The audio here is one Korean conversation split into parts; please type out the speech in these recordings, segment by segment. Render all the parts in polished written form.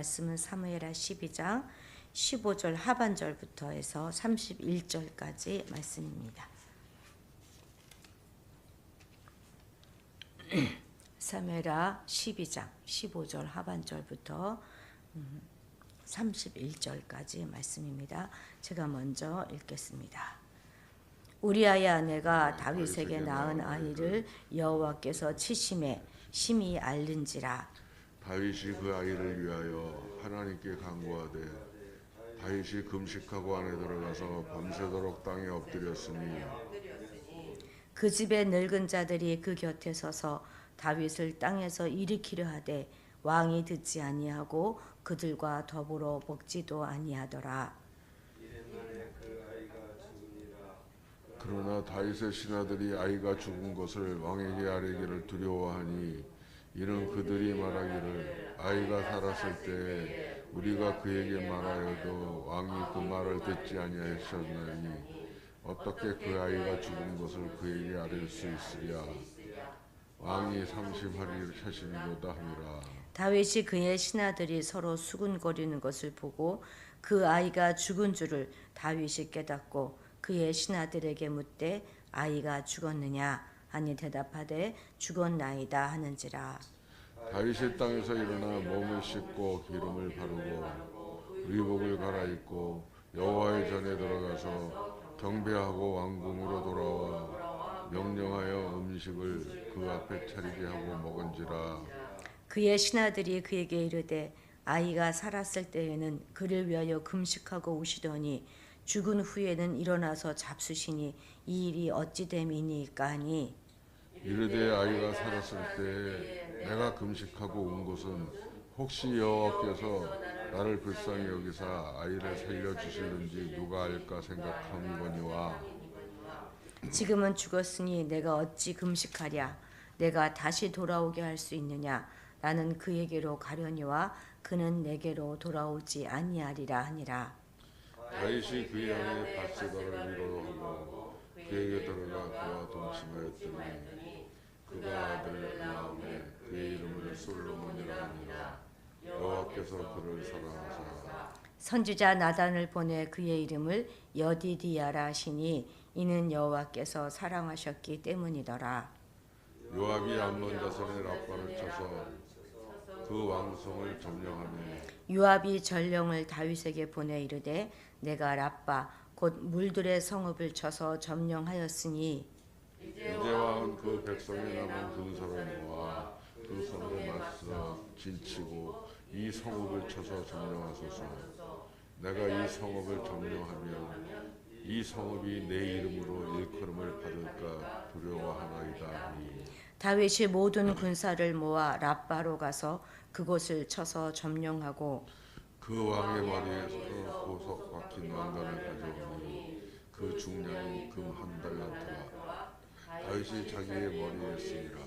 말씀은 사무엘하 12장 15절 하반절부터 해서 31절까지 말씀입니다. 사무엘하 12장 15절 하반절부터 31절까지 말씀입니다. 제가 먼저 읽겠습니다. 우리아의 아내가 다윗에게 낳은 아이를 여호와께서 치심에 심히 앓는지라. 다윗이 그 아이를 위하여 하나님께 간구하되 다윗이 금식하고 안에 들어가서 밤새도록 땅에 엎드렸으니 그 집의 늙은 자들이 그 곁에 서서 다윗을 땅에서 일으키려 하되 왕이 듣지 아니하고 그들과 더불어 먹지도 아니하더라. 그러나 다윗의 신하들이 아이가 죽은 것을 왕에게 아뢰기를 두려워하니 이는 그들이 말하기를 아이가 살았을 때에 우리가 그에게 말하여도 왕이 그 말을 듣지 아니하셨나니 어떻게 그 아이가 죽은 것을 그에게 아뢰 수 있으랴. 왕이 상심하시리로다 하니라. 다윗이 그의 신하들이 서로 수군거리는 것을 보고 그 아이가 죽은 줄을 다윗이 깨닫고 그의 신하들에게 묻되 아이가 죽었느냐 하니 대답하되 죽었나이다 하는지라. 다윗이 땅에서 일어나 몸을 씻고 기름을 바르고 의복을 갈아입고 여호와의 전에 들어가서 경배하고 왕궁으로 돌아와 명령하여 음식을 그 앞에 차리게 하고 먹은지라. 그의 신하들이 그에게 이르되 아이가 살았을 때에는 그를 위하여 금식하고 우시더니 죽은 후에는 일어나서 잡수시니 이 일이 어찌 됨이니까 하니 이르되 아이가 살았을 때 내가 금식하고 온 것은 혹시 여호와께서 나를 불쌍히 여기사 아이를 살려주시는지 누가 알까 생각함이거니와 지금은 죽었으니 내가 어찌 금식하랴. 내가 다시 돌아오게 할 수 있느냐. 나는 그에게로 가려니와 그는 내게로 돌아오지 아니하리라 하니라. 다윗이 그의 아내 바세바를 위로하고 그에게 들어가 그와 동침하였더니 그가 아들을 낳음에 그의 이름을 솔로몬이라 하니라. 여호와께서 그를 사랑하사 선지자 나단을 보내 그의 이름을 여디디아라 하시니 이는 여호와께서 사랑하셨기 때문이더라. 요압이 암몬 자손의 라빠를 쳐서 그 왕성을 점령하며 요압이 전령을 다윗에게 보내 이르되 내가 라빠 곧 물들의 성읍을 쳐서 점령하였으니 이제와 그 백성이 남은 군사를 모아 그 성을 맞서 진치고 이 성읍을 쳐서 점령하소서. 내가 이 성읍을 점령하면 이 성읍이 내 이름으로 일컬음을 받을까 두려워하나이다 하니 다윗이 모든 군사를 모아 라빠로 가서 그곳을 쳐서 점령하고 그 왕의 머리에서 보석 박힌 왕관을 가져오니 그 중량이 금 한 달란트라. 다윗이 자기의 머리에 쓰니라.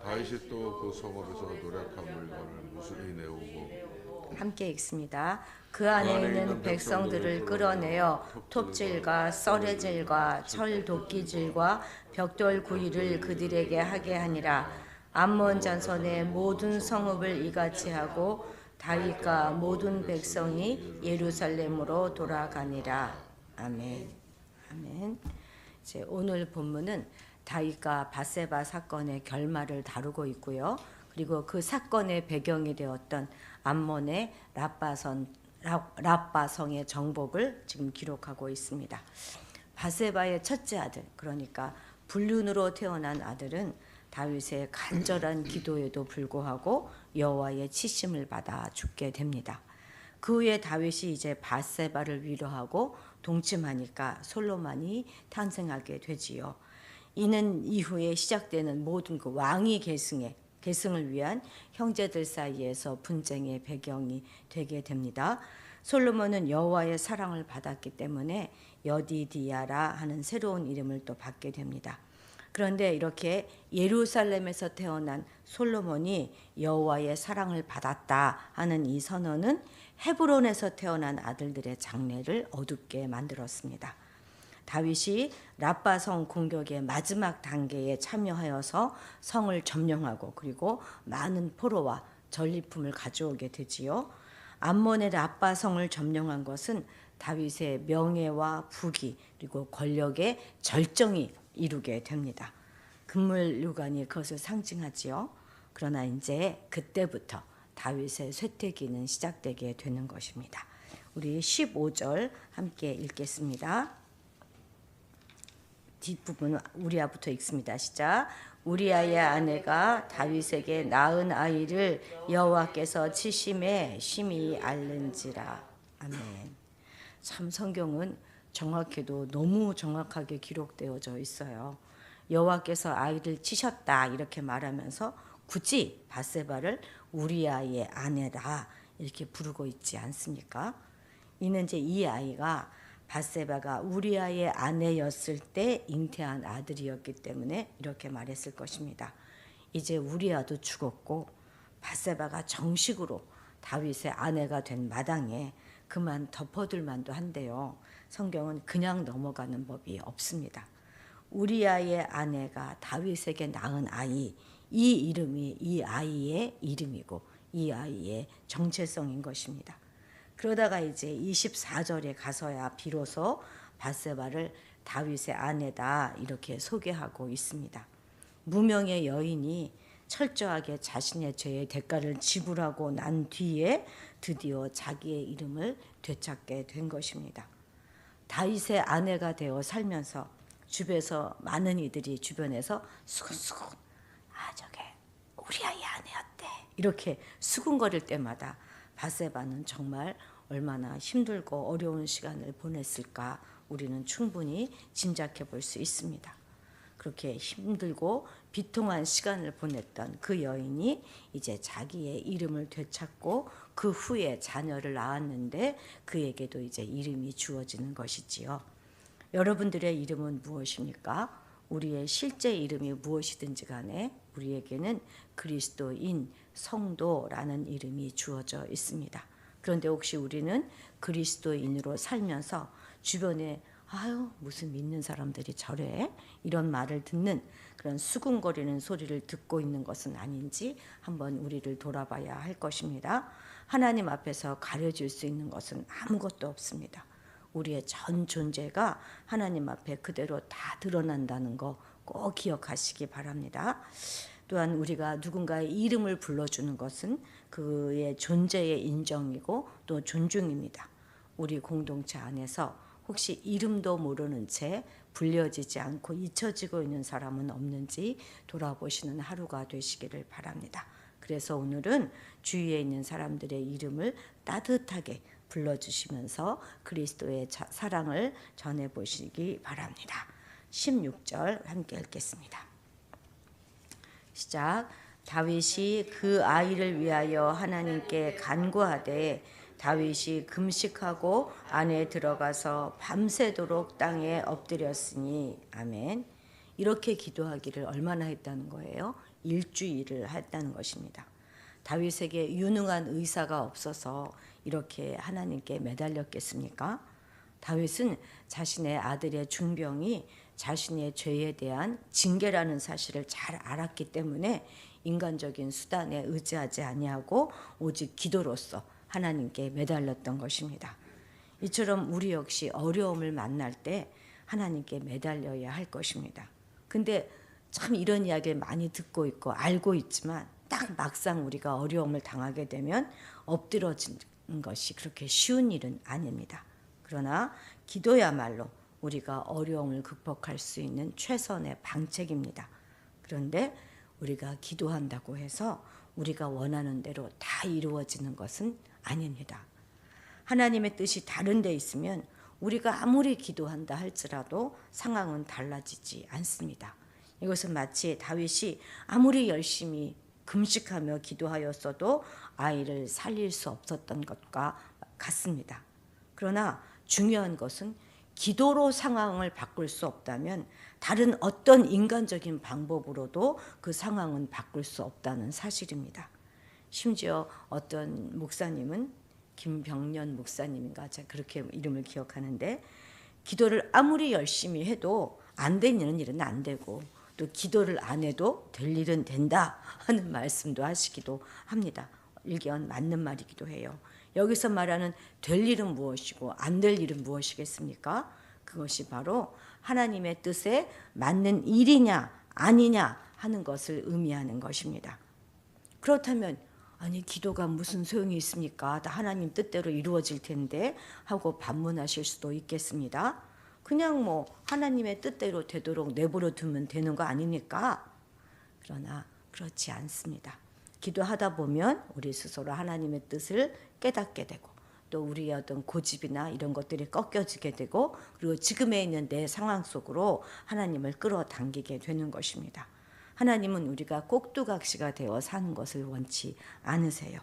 다윗이 또 그 성읍에서 노력한 물건을 무수히 내오고 함께 읽습니다. 그 안에 있는 백성들을 끌어내어 톱질과 썰해질과 철도끼질과 벽돌 구이를 그들에게 하게 하니라. 암몬 자손의 모든 성읍을 이같이 하고 다윗과 모든 백성이 예루살렘으로 돌아가니라. 아멘. 아멘. 이제 오늘 본문은 다윗과 바세바 사건의 결말을 다루고 있고요. 그리고 그 사건의 배경이 되었던 암몬의 라빠성의 정복을 지금 기록하고 있습니다. 바세바의 첫째 아들, 그러니까 불륜으로 태어난 아들은 다윗의 간절한 기도에도 불구하고 여호와의 치심을 받아 죽게 됩니다. 그 후에 다윗이 이제 바세바를 위로하고 동침하니까 솔로몬이 탄생하게 되지요. 이는 이후에 시작되는 모든 그 왕위 계승을 위한 형제들 사이에서 분쟁의 배경이 되게 됩니다. 솔로몬은 여호와의 사랑을 받았기 때문에 여디디아라 하는 새로운 이름을 또 받게 됩니다. 그런데 이렇게 예루살렘에서 태어난 솔로몬이 여호와의 사랑을 받았다 하는 이 선언은 헤브론에서 태어난 아들들의 장래를 어둡게 만들었습니다. 다윗이 라빠성 공격의 마지막 단계에 참여하여서 성을 점령하고 그리고 많은 포로와 전리품을 가져오게 되지요. 암몬의 라빠 성을 점령한 것은 다윗의 명예와 부귀 그리고 권력의 절정이 이루게 됩니다. 금물요관이 그것을 상징하지요. 그러나 이제 그때부터 다윗의 쇠퇴기는 시작되게 되는 것입니다. 우리 15절 함께 읽겠습니다. 뒷부분 우리아부터 읽습니다. 시작. 우리아의 아내가 다윗에게 낳은 아이를 여호와께서 치심에 심히 앓는지라. 아멘. 참 성경은 정확해도 너무 정확하게 기록되어져 있어요. 여호와께서 아이를 치셨다 이렇게 말하면서 굳이 바세바를 우리아의 아내라 이렇게 부르고 있지 않습니까? 이는 이제 이 아이가 바세바가 우리아의 아내였을 때 잉태한 아들이었기 때문에 이렇게 말했을 것입니다. 이제 우리아도 죽었고 바세바가 정식으로 다윗의 아내가 된 마당에 그만 덮어둘 만도 한데요. 성경은 그냥 넘어가는 법이 없습니다. 우리아의 아내가 다윗에게 낳은 아이, 이 이름이 이 아이의 이름이고 이 아이의 정체성인 것입니다. 그러다가 이제 24절에 가서야 비로소 바세바를 다윗의 아내다 이렇게 소개하고 있습니다. 무명의 여인이 철저하게 자신의 죄의 대가를 지불하고 난 뒤에 드디어 자기의 이름을 되찾게 된 것입니다. 다윗의 아내가 되어 살면서 주변에서 많은 이들이 주변에서 수근수근 저게 우리 아이 아내였대 이렇게 수근거릴 때마다 바세바는 정말 얼마나 힘들고 어려운 시간을 보냈을까 우리는 충분히 짐작해 볼 수 있습니다. 그렇게 힘들고 비통한 시간을 보냈던 그 여인이 이제 자기의 이름을 되찾고 그 후에 자녀를 낳았는데 그에게도 이제 이름이 주어지는 것이지요. 여러분들의 이름은 무엇입니까? 우리의 실제 이름이 무엇이든지 간에 우리에게는 그리스도인 성도라는 이름이 주어져 있습니다. 그런데 혹시 우리는 그리스도인으로 살면서 주변에 무슨 믿는 사람들이 저래? 이런 말을 듣는 그런 수군거리는 소리를 듣고 있는 것은 아닌지 한번 우리를 돌아봐야 할 것입니다. 하나님 앞에서 가려질 수 있는 것은 아무것도 없습니다. 우리의 전 존재가 하나님 앞에 그대로 다 드러난다는 거 꼭 기억하시기 바랍니다. 또한 우리가 누군가의 이름을 불러주는 것은 그의 존재의 인정이고 또 존중입니다. 우리 공동체 안에서 혹시 이름도 모르는 채 불려지지 않고 잊혀지고 있는 사람은 없는지 돌아보시는 하루가 되시기를 바랍니다. 그래서 오늘은 주위에 있는 사람들의 이름을 따뜻하게 불러주시면서 그리스도의 사랑을 전해보시기 바랍니다. 16절 함께 읽겠습니다. 시작. 다윗이 그 아이를 위하여 하나님께 간구하되 다윗이 금식하고 안에 들어가서 밤새도록 땅에 엎드렸으니. 아멘. 이렇게 기도하기를 얼마나 했다는 거예요? 일주일을 했다는 것입니다. 다윗에게 유능한 의사가 없어서 이렇게 하나님께 매달렸겠습니까? 다윗은 자신의 아들의 중병이 자신의 죄에 대한 징계라는 사실을 잘 알았기 때문에 인간적인 수단에 의지하지 아니하고 오직 기도로서 하나님께 매달렸던 것입니다. 이처럼 우리 역시 어려움을 만날 때 하나님께 매달려야 할 것입니다. 근데 참 이런 이야기를 많이 듣고 있고 알고 있지만 딱 막상 우리가 어려움을 당하게 되면 엎드러지는 것이 그렇게 쉬운 일은 아닙니다. 그러나 기도야말로 우리가 어려움을 극복할 수 있는 최선의 방책입니다. 그런데 우리가 기도한다고 해서 우리가 원하는 대로 다 이루어지는 것은 아닙니다. 하나님의 뜻이 다른 데 있으면 우리가 아무리 기도한다 할지라도 상황은 달라지지 않습니다. 이것은 마치 다윗이 아무리 열심히 금식하며 기도하였어도 아이를 살릴 수 없었던 것과 같습니다. 그러나 중요한 것은 기도로 상황을 바꿀 수 없다면 다른 어떤 인간적인 방법으로도 그 상황은 바꿀 수 없다는 사실입니다. 심지어 어떤 목사님은 김병년 목사님인가 제가 그렇게 이름을 기억하는데 기도를 아무리 열심히 해도 안 되는 일은 안 되고 또 기도를 안 해도 될 일은 된다 하는 말씀도 하시기도 합니다. 일견 맞는 말이기도 해요. 여기서 말하는 될 일은 무엇이고 안 될 일은 무엇이겠습니까? 그것이 바로 하나님의 뜻에 맞는 일이냐 아니냐 하는 것을 의미하는 것입니다. 그렇다면 아니 기도가 무슨 소용이 있습니까? 다 하나님 뜻대로 이루어질 텐데 하고 반문하실 수도 있겠습니다. 그냥 뭐 하나님의 뜻대로 되도록 내버려 두면 되는 거 아닙니까? 그러나 그렇지 않습니다. 기도하다 보면 우리 스스로 하나님의 뜻을 깨닫게 되고 또 우리의 어떤 고집이나 이런 것들이 꺾여지게 되고 그리고 지금에 있는 내 상황 속으로 하나님을 끌어당기게 되는 것입니다. 하나님은 우리가 꼭두각시가 되어 사는 것을 원치 않으세요.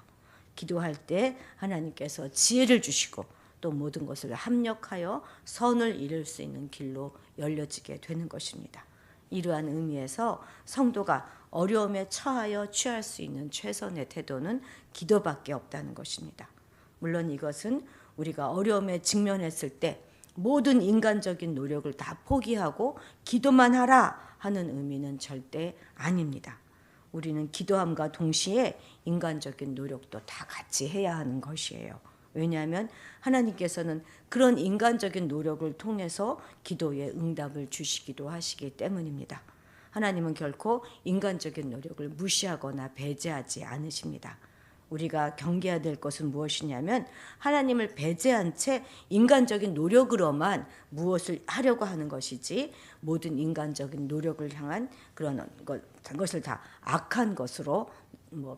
기도할 때 하나님께서 지혜를 주시고 또 모든 것을 합력하여 선을 이룰 수 있는 길로 열려지게 되는 것입니다. 이러한 의미에서 성도가 어려움에 처하여 취할 수 있는 최선의 태도는 기도밖에 없다는 것입니다. 물론 이것은 우리가 어려움에 직면했을 때 모든 인간적인 노력을 다 포기하고 기도만 하라 하는 의미는 절대 아닙니다. 우리는 기도함과 동시에 인간적인 노력도 다 같이 해야 하는 것이에요. 왜냐하면 하나님께서는 그런 인간적인 노력을 통해서 기도에 응답을 주시기도 하시기 때문입니다. 하나님은 결코 인간적인 노력을 무시하거나 배제하지 않으십니다. 우리가 경계해야 될 것은 무엇이냐면 하나님을 배제한 채 인간적인 노력으로만 무엇을 하려고 하는 것이지 모든 인간적인 노력을 향한 그런 것을 다 악한 것으로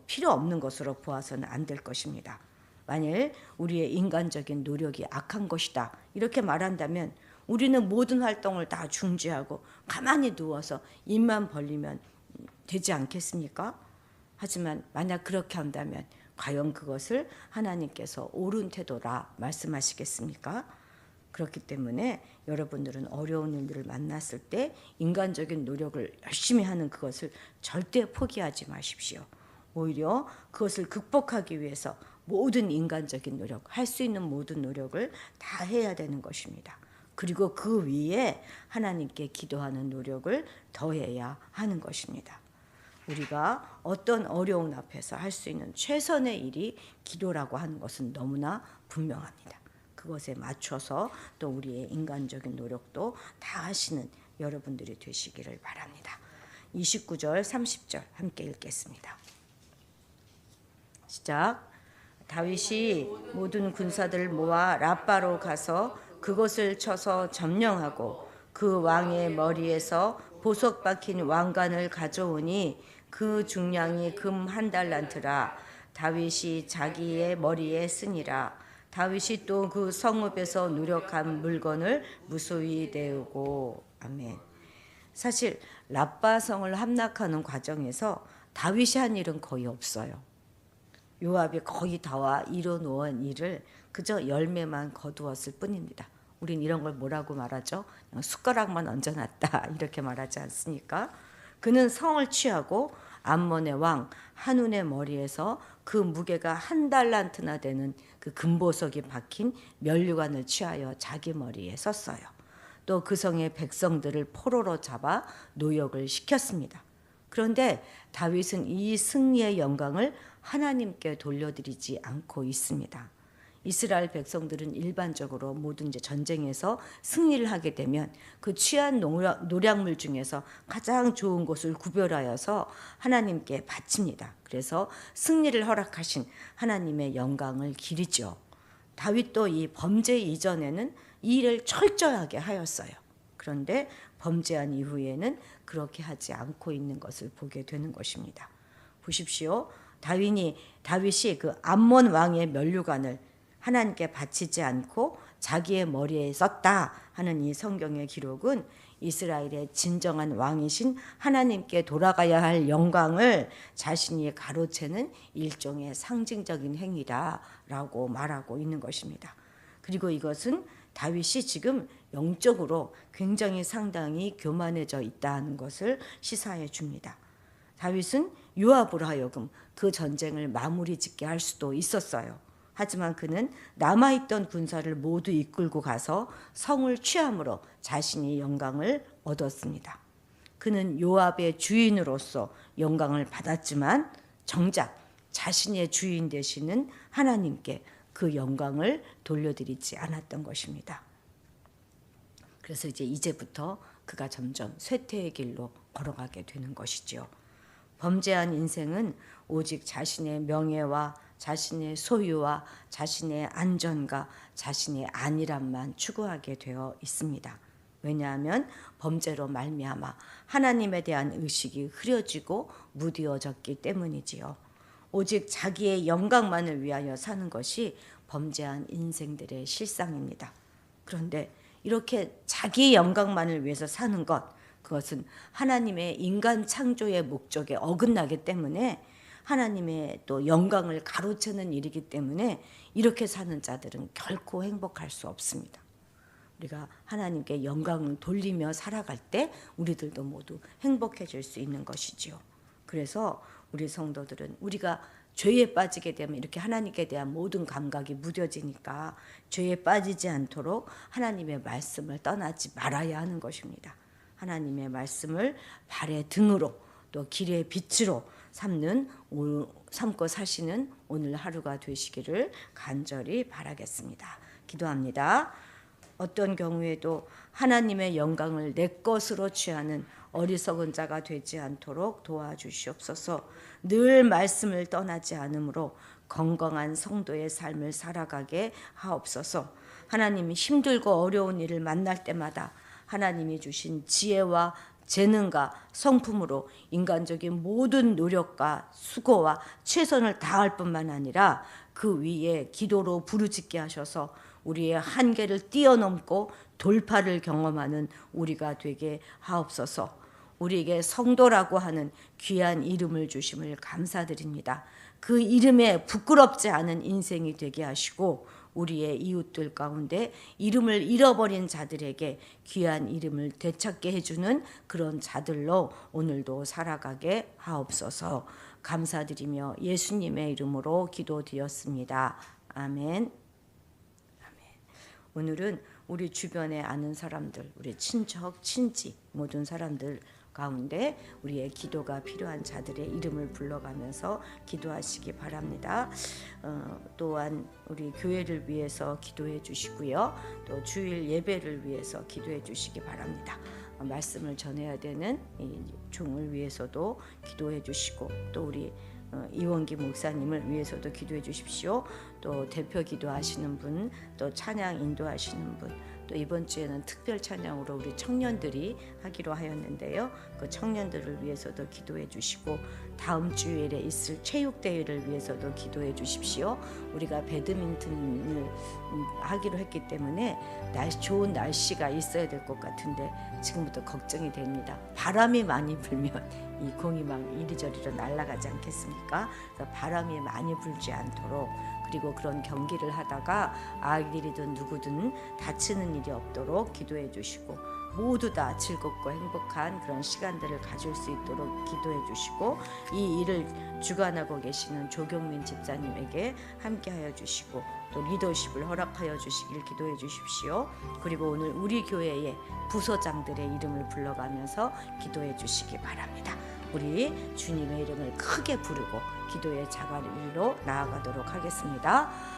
필요 없는 것으로 보아서는 안 될 것입니다. 만일 우리의 인간적인 노력이 악한 것이다 이렇게 말한다면 우리는 모든 활동을 다 중지하고 가만히 누워서 입만 벌리면 되지 않겠습니까? 하지만 만약 그렇게 한다면 과연 그것을 하나님께서 옳은 태도라 말씀하시겠습니까? 그렇기 때문에 여러분들은 어려운 일들을 만났을 때 인간적인 노력을 열심히 하는 그것을 절대 포기하지 마십시오. 오히려 그것을 극복하기 위해서 모든 인간적인 노력, 할 수 있는 모든 노력을 다 해야 되는 것입니다. 그리고 그 위에 하나님께 기도하는 노력을 더해야 하는 것입니다. 우리가 어떤 어려운 앞에서 할 수 있는 최선의 일이 기도라고 하는 것은 너무나 분명합니다. 그것에 맞춰서 또 우리의 인간적인 노력도 다 하시는 여러분들이 되시기를 바랍니다. 29절, 30절 함께 읽겠습니다. 시작. 다윗이 모든 군사들을 모아 랍바로 가서 그곳을 쳐서 점령하고 그 왕의 머리에서 보석 박힌 왕관을 가져오니 그 중량이 금 1달란트라. 다윗이 자기의 머리에 쓰니라. 다윗이 또 그 성읍에서 누력한 물건을 무수히 내우고. 아멘. 사실 랍바성을 함락하는 과정에서 다윗이 한 일은 거의 없어요. 요압이 거의 다 이뤄놓은 일을 그저 열매만 거두었을 뿐입니다. 우린 이런 걸 뭐라고 말하죠? 숟가락만 얹어놨다 이렇게 말하지 않습니까? 그는 성을 취하고 암몬의 왕 한운의 머리에서 그 무게가 1달란트나 되는 그 금보석이 박힌 면류관을 취하여 자기 머리에 썼어요. 또 그 성의 백성들을 포로로 잡아 노역을 시켰습니다. 그런데 다윗은 이 승리의 영광을 하나님께 돌려드리지 않고 있습니다. 이스라엘 백성들은 일반적으로 모든 이제 전쟁에서 승리를 하게 되면 그 취한 노량물 중에서 가장 좋은 것을 구별하여서 하나님께 바칩니다. 그래서 승리를 허락하신 하나님의 영광을 기리죠. 다윗도 이 범죄 이전에는 이 일을 철저하게 하였어요. 그런데 범죄한 이후에는 그렇게 하지 않고 있는 것을 보게 되는 것입니다. 보십시오. 다윗이 그 암몬 왕의 면류관을 하나님께 바치지 않고 자기의 머리에 썼다 하는 이 성경의 기록은 이스라엘의 진정한 왕이신 하나님께 돌아가야 할 영광을 자신이 가로채는 일종의 상징적인 행위라고 말하고 있는 것입니다. 그리고 이것은 다윗이 지금 영적으로 굉장히 상당히 교만해져 있다는 것을 시사해 줍니다. 다윗은 요압으로 하여금 그 전쟁을 마무리 짓게 할 수도 있었어요. 하지만 그는 남아있던 군사를 모두 이끌고 가서 성을 취함으로 자신이 영광을 얻었습니다. 그는 요압의 주인으로서 영광을 받았지만 정작 자신의 주인 되시는 하나님께 그 영광을 돌려드리지 않았던 것입니다. 그래서 이제부터 그가 점점 쇠퇴의 길로 걸어가게 되는 것이지요. 범죄한 인생은 오직 자신의 명예와 자신의 소유와 자신의 안전과 자신의 안일함만 추구하게 되어 있습니다. 왜냐하면 범죄로 말미암아 하나님에 대한 의식이 흐려지고 무디어졌기 때문이지요. 오직 자기의 영광만을 위하여 사는 것이 범죄한 인생들의 실상입니다. 그런데 이렇게 자기의 영광만을 위해서 사는 것, 그것은 하나님의 인간 창조의 목적에 어긋나기 때문에 하나님의 또 영광을 가로채는 일이기 때문에 이렇게 사는 자들은 결코 행복할 수 없습니다. 우리가 하나님께 영광을 돌리며 살아갈 때 우리들도 모두 행복해질 수 있는 것이지요. 그래서 우리 성도들은 우리가 죄에 빠지게 되면 이렇게 하나님께 대한 모든 감각이 무뎌지니까 죄에 빠지지 않도록 하나님의 말씀을 떠나지 말아야 하는 것입니다. 하나님의 말씀을 발의 등으로 또 길의 빛으로 삼고 사시는 오늘 하루가 되시기를 간절히 바라겠습니다. 기도합니다. 어떤 경우에도 하나님의 영광을 내 것으로 취하는 어리석은 자가 되지 않도록 도와주시옵소서. 늘 말씀을 떠나지 않으므로 건강한 성도의 삶을 살아가게 하옵소서. 하나님이 힘들고 어려운 일을 만날 때마다 하나님이 주신 지혜와 재능과 성품으로 인간적인 모든 노력과 수고와 최선을 다할 뿐만 아니라 그 위에 기도로 부르짖게 하셔서 우리의 한계를 뛰어넘고 돌파를 경험하는 우리가 되게 하옵소서. 우리에게 성도라고 하는 귀한 이름을 주심을 감사드립니다. 그 이름에 부끄럽지 않은 인생이 되게 하시고 우리의 이웃들 가운데 이름을 잃어버린 자들에게 귀한 이름을 되찾게 해주는 그런 자들로 오늘도 살아가게 하옵소서. 감사드리며 예수님의 이름으로 기도드렸습니다. 아멘. 오늘은 우리 주변에 아는 사람들, 우리 친척, 친지 모든 사람들 가운데 우리의 기도가 필요한 자들의 이름을 불러가면서 기도하시기 바랍니다. 또한 우리 교회를 위해서 기도해 주시고요. 또 주일 예배를 위해서 기도해 주시기 바랍니다. 말씀을 전해야 되는 이 종을 위해서도 기도해 주시고 또 우리 이원기 목사님을 위해서도 기도해 주십시오. 또 대표 기도하시는 분, 또 찬양 인도하시는 분, 또 이번 주에는 특별 찬양으로 우리 청년들이 하기로 하였는데요. 그 청년들을 위해서도 기도해 주시고 다음 주일에 있을 체육대회를 위해서도 기도해 주십시오. 우리가 배드민턴을 하기로 했기 때문에 좋은 날씨가 있어야 될 것 같은데 지금부터 걱정이 됩니다. 바람이 많이 불면 이 공이 막 이리저리로 날아가지 않겠습니까? 그래서 바람이 많이 불지 않도록 그리고 그런 경기를 하다가 아이들이든 누구든 다치는 일이 없도록 기도해 주시고 모두 다 즐겁고 행복한 그런 시간들을 가질 수 있도록 기도해 주시고 이 일을 주관하고 계시는 조경민 집사님에게 함께하여 주시고 또 리더십을 허락하여 주시길 기도해 주십시오. 그리고 오늘 우리 교회의 부서장들의 이름을 불러가면서 기도해 주시기 바랍니다. 우리 주님의 이름을 크게 부르고 기도의 자리로 나아가도록 하겠습니다.